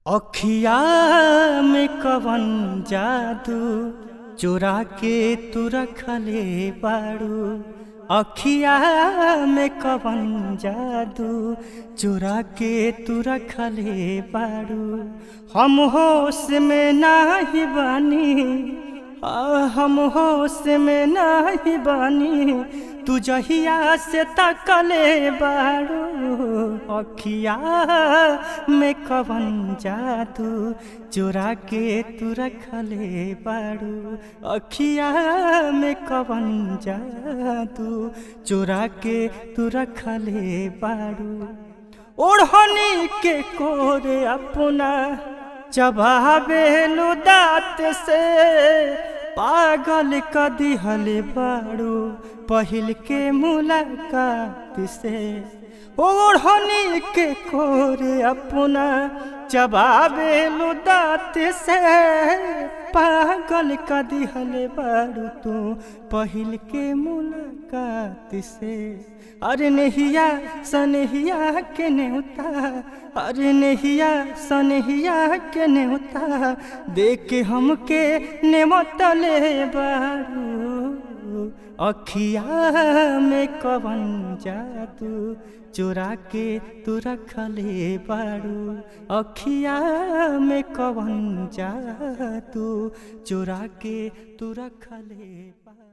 अखिया में कवन जादू चुरा के तू रखले बाड़ू। अखिया में कवन जादू चुरा के तू रखले बाड़ू। हम होश में नाही बानी, हम होश में नाही बानी, तू जहिया से तकले बाड़ू। अखिया में कवन जादू चुरा के तू रखले बाड़ू। अखिया में कवन जादू चुरा के तू रखले बाड़ू। ओढ़नी के कोरे अपना चबावेलु दाँत से, पागल क दिहले बाड़ू पहिल के मुलाकात से। ओढ़नी के कोरे अपना चबावेलु दाँत से, पागल क दिहले बाड़ू तू पहिल के मुलाकात से। अरे नहिया सनहिया के नेउता, अरे नहिया सनहिया के नेउता, देख हमके नेमतले बाड़ू। अखिया में कवन जादू चुरा के तू रखले बाड़ू। अखिया में कवन जादू चुरा के तू रखले बाड़ू।